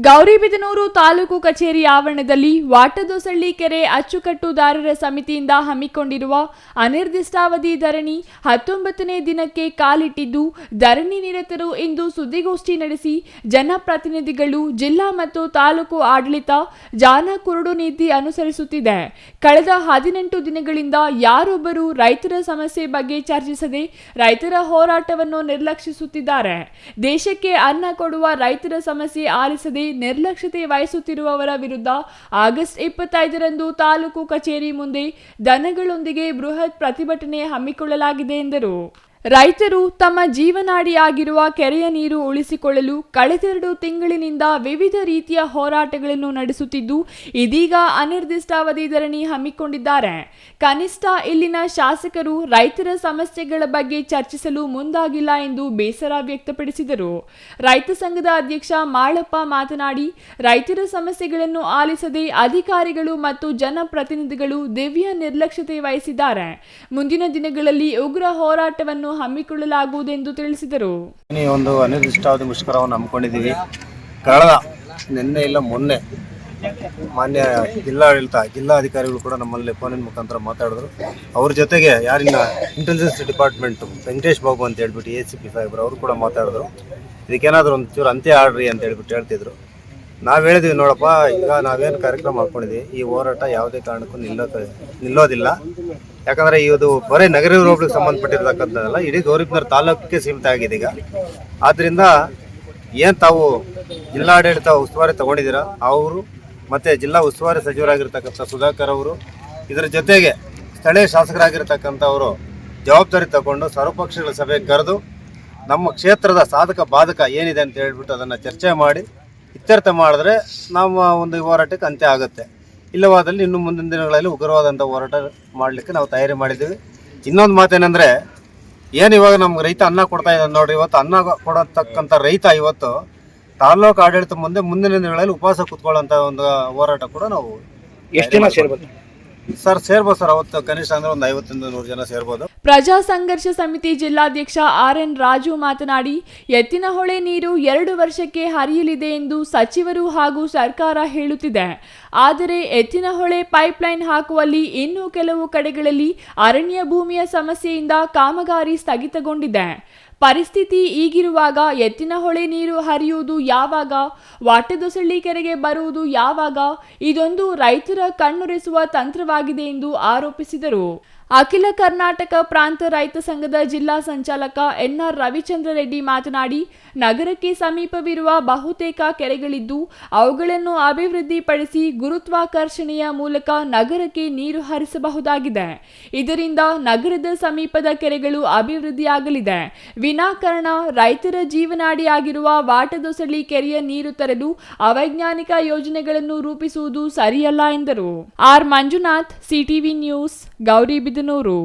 ಗೌರಿಬಿದನೂರು ತಾಲೂಕು ಕಚೇರಿ ಆವರಣದಲ್ಲಿ ವಾಟದೊಸಳ್ಳಿ ಕೆರೆ ಅಚ್ಚುಕಟ್ಟುದಾರರ ಸಮಿತಿಯಿಂದ ಹಮ್ಮಿಕೊಂಡಿರುವ ಅನಿರ್ದಿಷ್ಟಾವಧಿ ಧರಣಿ 19ನೇ ದಿನಕ್ಕೆ ಕಾಲಿಟ್ಟಿದ್ದು, ಧರಣಿ ನಿರತರು ಇಂದು ಸುದ್ದಿಗೋಷ್ಠಿ ನಡೆಸಿ ಜನಪ್ರತಿನಿಧಿಗಳು, ಜಿಲ್ಲಾ ಮತ್ತು ತಾಲೂಕು ಆಡಳಿತ ಜಾನ ಕುರುಡು ನೀತಿ ಅನುಸರಿಸುತ್ತಿದೆ. ಕಳೆದ 18 ದಿನಗಳಿಂದ ಯಾರೊಬ್ಬರು ರೈತರ ಸಮಸ್ಯೆ ಬಗ್ಗೆ ಚರ್ಚಿಸದೆ ರೈತರ ಹೋರಾಟವನ್ನು ನಿರ್ಲಕ್ಷಿಸುತ್ತಿದ್ದಾರೆ. ದೇಶಕ್ಕೆ ಅನ್ನ ಕೊಡುವ ರೈತರ ಸಮಸ್ಯೆ ಆಲಿಸದೆ ನಿರ್ಲಕ್ಷ್ಯತೆ ವಹಿಸುತ್ತಿರುವವರ ವಿರುದ್ಧ ಆಗಸ್ಟ್ 25ರಂದು ತಾಲೂಕು ಕಚೇರಿ ಮುಂದೆ ದನಗಳೊಂದಿಗೆ ಬೃಹತ್ ಪ್ರತಿಭಟನೆ ಹಮ್ಮಿಕೊಳ್ಳಲಾಗಿದೆ ಎಂದರು. ರೈತರು ತಮ್ಮ ಜೀವನಾಡಿಯಾಗಿರುವ ಕೆರೆಯ ನೀರು ಉಳಿಸಿಕೊಳ್ಳಲು ಕಳೆದೆರಡು ತಿಂಗಳಿನಿಂದ ವಿವಿಧ ರೀತಿಯ ಹೋರಾಟಗಳನ್ನು ನಡೆಸುತ್ತಿದ್ದು, ಇದೀಗ ಅನಿರ್ದಿಷ್ಟಾವಧಿ ಧರಣಿ ಹಮ್ಮಿಕೊಂಡಿದ್ದಾರೆ. ಕನಿಷ್ಠ ಇಲ್ಲಿನ ಶಾಸಕರು ರೈತರ ಸಮಸ್ಯೆಗಳ ಬಗ್ಗೆ ಚರ್ಚಿಸಲು ಮುಂದಾಗಿಲ್ಲ ಎಂದು ಬೇಸರ ವ್ಯಕ್ತಪಡಿಸಿದರು. ರೈತ ಸಂಘದ ಅಧ್ಯಕ್ಷ ಮಾಳಪ್ಪ ಮಾತನಾಡಿ, ರೈತರ ಸಮಸ್ಯೆಗಳನ್ನು ಆಲಿಸದೆ ಅಧಿಕಾರಿಗಳು ಮತ್ತು ಜನಪ್ರತಿನಿಧಿಗಳು ದಿವ್ಯ ನಿರ್ಲಕ್ಷ್ಯತೆ ವಹಿಸಿದ್ದಾರೆ. ಮುಂದಿನ ದಿನಗಳಲ್ಲಿ ಉಗ್ರ ಹೋರಾಟವನ್ನು ಹಮ್ಮಿಕೊಳ್ಳಲಾಗುವುದೆಂದು ತಿಳಿಸಿದರು. ಒಂದು ಅನಿರ್ದಿಷ್ಟಾವಧಿ ಮುಷ್ಕರವನ್ನು ಹಮ್ಮಿಕೊಂಡಿದ್ದೀವಿ. ಕಳೆದ ನಿನ್ನೆ ಇಲ್ಲ ಮೊನ್ನೆ ಮಾನ್ಯ ಜಿಲ್ಲಾಧಿಕಾರಿಗಳು ಕೂಡ ನಮ್ಮಲ್ಲಿ ಫೋನಿನ ಮುಖಾಂತರ ಮಾತಾಡಿದ್ರು. ಅವ್ರ ಜೊತೆಗೆ ಯಾರಿನ ಇಂಟೆಲಿಜೆನ್ಸ್ ಡಿಪಾರ್ಟ್ಮೆಂಟ್ ವೆಂಕಟೇಶ್ ಬಾಬು ಅಂತ ಹೇಳ್ಬಿಟ್ಟು ACP ಸಾಹೇಬ್ರು ಅವರು ಕೂಡ ಮಾತಾಡಿದ್ರು. ಇದಕ್ಕೇನಾದರೂ ಒಂದು ಚೂರು ಅಂತ್ಯ ಆಡ್ರಿ ಅಂತ ಹೇಳ್ಬಿಟ್ಟು ಹೇಳ್ತಿದ್ರು. ನಾವು ಹೇಳಿದ್ವಿ, ನೋಡಪ್ಪ, ಈಗ ನಾವೇನು ಕಾರ್ಯಕ್ರಮ ಮಾಡ್ಕೊಂಡಿದ್ವಿ, ಈ ಹೋರಾಟ ಯಾವುದೇ ಕಾರಣಕ್ಕೂ ನಿಲ್ಲೋದಿಲ್ಲ. ಯಾಕಂದರೆ ಇದು ಬರೀ ನಗರ ಹೋಬಳಿಗೆ ಸಂಬಂಧಪಟ್ಟಿರ್ತಕ್ಕಂಥದ್ದಲ್ಲ, ಇಡೀ ಗೌರಿಬಿದನೂರು ತಾಲೂಕಿಗೆ ಸೀಮಿತ ಆಗಿದೆ ಈಗ. ಆದ್ದರಿಂದ ಏನು ತಾವು ಜಿಲ್ಲಾಡಳಿತ ಉಸ್ತುವಾರಿ ತಗೊಂಡಿದ್ದೀರಾ, ಅವರು ಮತ್ತು ಜಿಲ್ಲಾ ಉಸ್ತುವಾರಿ ಸಚಿವರಾಗಿರ್ತಕ್ಕಂಥ ಸುಧಾಕರ್ ಅವರು, ಇದರ ಜೊತೆಗೆ ಸ್ಥಳೀಯ ಶಾಸಕರಾಗಿರ್ತಕ್ಕಂಥವರು ಜವಾಬ್ದಾರಿ ತಗೊಂಡು ಸರ್ವಪಕ್ಷಗಳ ಸಭೆ ಕರೆದು ನಮ್ಮ ಕ್ಷೇತ್ರದ ಸಾಧಕ ಬಾಧಕ ಏನಿದೆ ಅಂತ ಹೇಳ್ಬಿಟ್ಟು ಅದನ್ನು ಚರ್ಚೆ ಮಾಡಿ ಇತ್ಯರ್ಥ ಮಾಡಿದ್ರೆ ನಮ್ಮ ಒಂದು ಹೋರಾಟಕ್ಕೆ ಅಂತ್ಯ ಆಗುತ್ತೆ. ಇಲ್ಲವಾದಲ್ಲಿ ಇನ್ನು ಮುಂದಿನ ದಿನಗಳಲ್ಲಿ ಉಗ್ರವಾದಂಥ ಹೋರಾಟ ಮಾಡಲಿಕ್ಕೆ ನಾವು ತಯಾರಿ ಮಾಡಿದ್ದೀವಿ. ಇನ್ನೊಂದು ಮಾತೇನೆಂದರೆ, ಏನು ಇವಾಗ ನಮ್ಗೆ ರೈತ ಅನ್ನ ಕೊಡ್ತಾ ಇದ್ದಾನೆ ನೋಡ್ರಿ, ಇವತ್ತು ಅನ್ನ ಕೊಡತಕ್ಕಂಥ ರೈತ ಇವತ್ತು ತಾಲೂಕು ಆಡಳಿತ ಮುಂದಿನ ದಿನಗಳಲ್ಲಿ ಉಪವಾಸ ಕೂತ್ಕೊಳ್ಳೋಂಥ ಒಂದು ಹೋರಾಟ ಕೂಡ ನಾವು ಎಷ್ಟು ಜನ ಸೇರ್ಬೋದು ಸೇರ್ಬೋದು ಸರ್. ಅವತ್ತು ಕನಿಷ್ಠ ಅಂದ್ರೆ ಒಂದು 50-100 ಜನ ಸೇರ್ಬೋದು. ಪ್ರಜಾ ಸಂಘರ್ಷ ಸಮಿತಿ ಜಿಲ್ಲಾಧ್ಯಕ್ಷ RN ರಾಜು ಮಾತನಾಡಿ, ಎತ್ತಿನಹೊಳೆ ನೀರು 2 ವರ್ಷಕ್ಕೆ ಹರಿಯಲಿದೆ ಎಂದು ಸಚಿವರು ಹಾಗೂ ಸರ್ಕಾರ ಹೇಳುತ್ತಿದೆ. ಆದರೆ ಎತ್ತಿನಹೊಳೆ ಪೈಪ್ಲೈನ್ ಹಾಕುವಲ್ಲಿ ಇನ್ನೂ ಕೆಲವು ಕಡೆಗಳಲ್ಲಿ ಅರಣ್ಯ ಭೂಮಿಯ ಸಮಸ್ಯೆಯಿಂದ ಕಾಮಗಾರಿ ಸ್ಥಗಿತಗೊಂಡಿದೆ. ಪರಿಸ್ಥಿತಿ ಈಗಿರುವಾಗ ಎತ್ತಿನಹೊಳೆ ನೀರು ಹರಿಯುವುದು ಯಾವಾಗ, ವಾಟದೊಸಳ್ಳಿ ಕೆರೆಗೆ ಬರುವುದು ಯಾವಾಗ? ಇದೊಂದು ರೈತರ ಕಣ್ಣುರೆಸುವ ತಂತ್ರವಾಗಿದೆ ಎಂದು ಆರೋಪಿಸಿದರು. ಅಖಿಲ ಕರ್ನಾಟಕ ಪ್ರಾಂತ ರೈತ ಸಂಘದ ಜಿಲ್ಲಾ ಸಂಚಾಲಕ NR ರವಿಚಂದ್ರ ರೆಡ್ಡಿ ಮಾತನಾಡಿ, ನಗರಕ್ಕೆ ಸಮೀಪವಿರುವ ಬಹುತೇಕ ಕೆರೆಗಳಿದ್ದು ಅವುಗಳನ್ನು ಅಭಿವೃದ್ಧಿಪಡಿಸಿ ಗುರುತ್ವಾಕರ್ಷಣೆಯ ಮೂಲಕ ನಗರಕ್ಕೆ ನೀರು ಹರಿಸಬಹುದಾಗಿದೆ. ಇದರಿಂದ ನಗರದ ಸಮೀಪದ ಕೆರೆಗಳು ಅಭಿವೃದ್ಧಿಯಾಗಲಿದೆ. ವಿನಾಕಾರಣ ರೈತರ ಜೀವನಾಡಿಯಾಗಿರುವ ವಾಟದೊಸಳ್ಳಿ ಕೆರೆಯ ನೀರು ತರಲು ಅವೈಜ್ಞಾನಿಕ ಯೋಜನೆಗಳನ್ನು ರೂಪಿಸುವುದು ಸರಿಯಲ್ಲ ಎಂದರು. R Manjunath, CTV news, Gauribidanur.